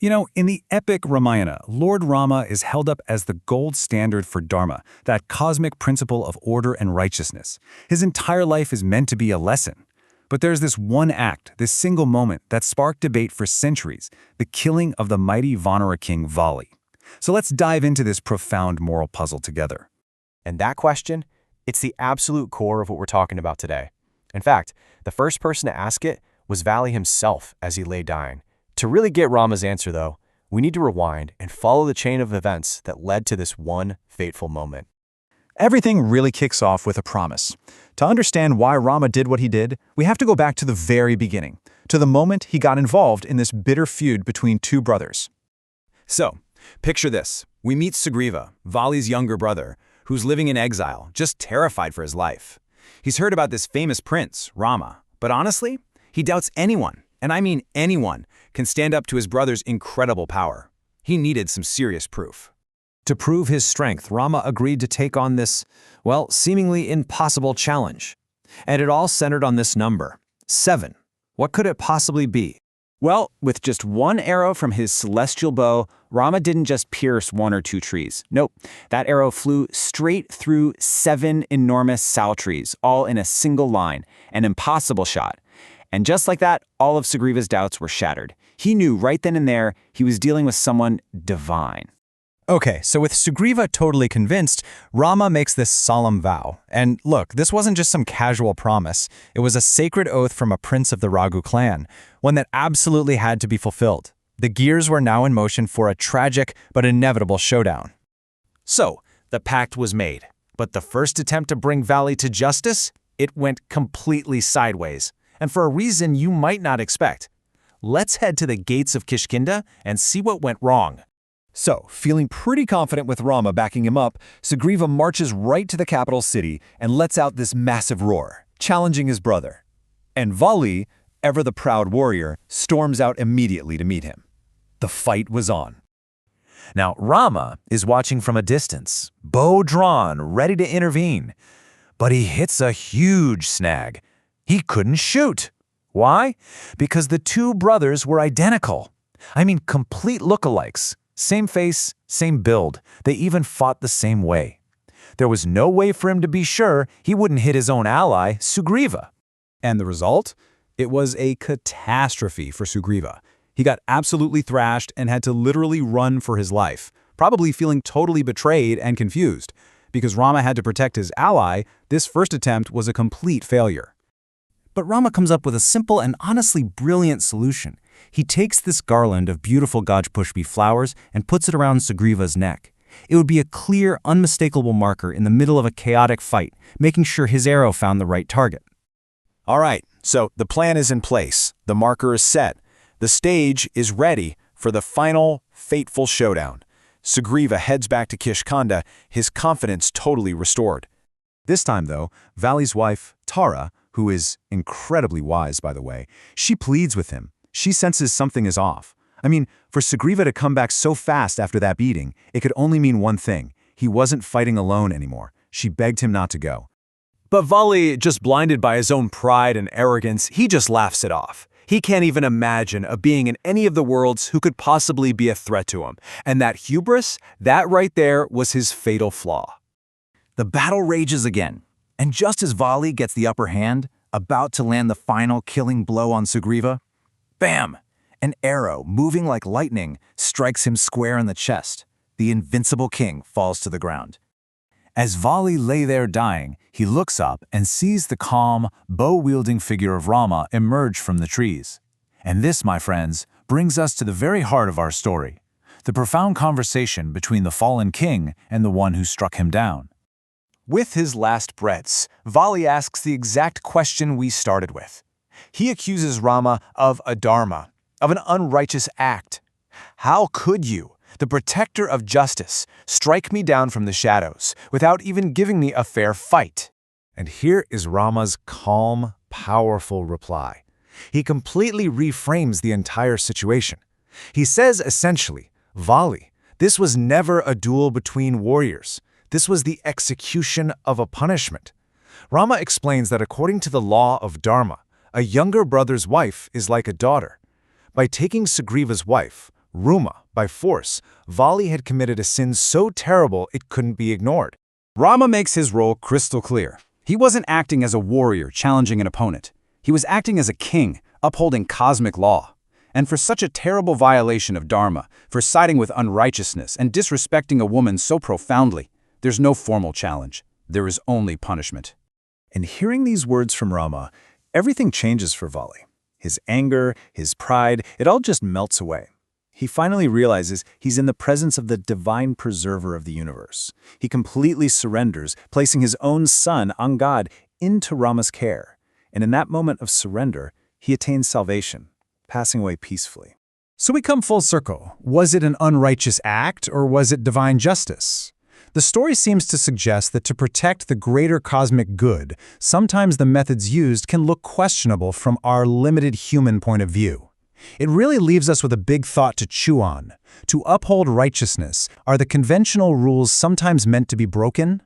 You know, in the epic Ramayana, Lord Rama is held up as the gold standard for Dharma, that cosmic principle of order and righteousness. His entire life is meant to be a lesson. But there's this one act, this single moment, that sparked debate for centuries, the killing of the mighty Vanara king VALI. So let's dive into this profound moral puzzle together. And that question, it's the absolute core of what we're talking about today. In fact, the first person to ask it was VALI himself as he lay dying. To really get Rama's answer, though, we need to rewind and follow the chain of events that led to this one fateful moment. Everything really kicks off with a promise. To understand why Rama did what he did, we have to go back to the very beginning, to the moment he got involved in this bitter feud between two brothers. So, picture this. We meet Sugriva, Vali's younger brother, who's living in exile, just terrified for his life. He's heard about this famous prince, Rama, but honestly, he doubts anyone, and I mean anyone, can stand up to his brother's incredible power. He needed some serious proof. To prove his strength, Rama agreed to take on this, well, seemingly impossible challenge. And it all centered on this number, 7. What could it possibly be? Well, with just one arrow from his celestial bow, Rama didn't just pierce 1 or 2 trees. Nope, that arrow flew straight through 7 enormous sal trees, all in a single line, an impossible shot. And just like that, all of Sugriva's doubts were shattered. He knew right then and there he was dealing with someone divine. Okay, so with Sugriva totally convinced, Rama makes this solemn vow. And look, this wasn't just some casual promise. It was a sacred oath from a prince of the Raghu clan, one that absolutely had to be fulfilled. The gears were now in motion for a tragic but inevitable showdown. So, the pact was made. But the first attempt to bring VALI to justice, it went completely sideways. And for a reason you might not expect. Let's head to the gates of Kishkinda and see what went wrong. So, feeling pretty confident with Rama backing him up, Sugriva marches right to the capital city and lets out this massive roar, challenging his brother. And Vali, ever the proud warrior, storms out immediately to meet him. The fight was on. Now, Rama is watching from a distance, bow drawn, ready to intervene. But he hits a huge snag. He couldn't shoot. Why? Because the two brothers were identical. I mean, complete lookalikes. Same face, same build. They even fought the same way. There was no way for him to be sure he wouldn't hit his own ally, Sugriva. And the result? It was a catastrophe for Sugriva. He got absolutely thrashed and had to literally run for his life, probably feeling totally betrayed and confused. Because Rama had to protect his ally, this first attempt was a complete failure. But Rama comes up with a simple and honestly brilliant solution. He takes this garland of beautiful Gajpushpi flowers and puts it around Sugriva's neck. It would be a clear, unmistakable marker in the middle of a chaotic fight, making sure his arrow found the right target. All right, so the plan is in place. The marker is set. The stage is ready for the final, fateful showdown. Sugriva heads back to Kishkinda, his confidence totally restored. This time, though, Vali's wife, Tara, who is incredibly wise, by the way, she pleads with him. She senses something is off. I mean, for Sugriva to come back so fast after that beating, it could only mean one thing. He wasn't fighting alone anymore. She begged him not to go. But Vali, just blinded by his own pride and arrogance, he just laughs it off. He can't even imagine a being in any of the worlds who could possibly be a threat to him. And that hubris, that right there was his fatal flaw. The battle rages again. And just as Vali gets the upper hand, about to land the final killing blow on Sugriva, bam! An arrow, moving like lightning, strikes him square in the chest. The invincible king falls to the ground. As Vali lay there dying, he looks up and sees the calm, bow-wielding figure of Rama emerge from the trees. And this, my friends, brings us to the very heart of our story, the profound conversation between the fallen king and the one who struck him down. With his last breaths, Vali asks the exact question we started with. He accuses Rama of adharma, of an unrighteous act. How could you, the protector of justice, strike me down from the shadows without even giving me a fair fight? And here is Rama's calm, powerful reply. He completely reframes the entire situation. He says essentially, Vali, this was never a duel between warriors. This was the execution of a punishment. Rama explains that according to the law of Dharma, a younger brother's wife is like a daughter. By taking Sugriva's wife, Ruma, by force, Vali had committed a sin so terrible it couldn't be ignored. Rama makes his role crystal clear. He wasn't acting as a warrior challenging an opponent. He was acting as a king, upholding cosmic law. And for such a terrible violation of Dharma, for siding with unrighteousness and disrespecting a woman so profoundly, there's no formal challenge. There is only punishment. And hearing these words from Rama, everything changes for Vali. His anger, his pride, it all just melts away. He finally realizes he's in the presence of the divine preserver of the universe. He completely surrenders, placing his own son, Angad, into Rama's care. And in that moment of surrender, he attains salvation, passing away peacefully. So we come full circle. Was it an unrighteous act, or was it divine justice? The story seems to suggest that to protect the greater cosmic good, sometimes the methods used can look questionable from our limited human point of view. It really leaves us with a big thought to chew on. To uphold righteousness, are the conventional rules sometimes meant to be broken?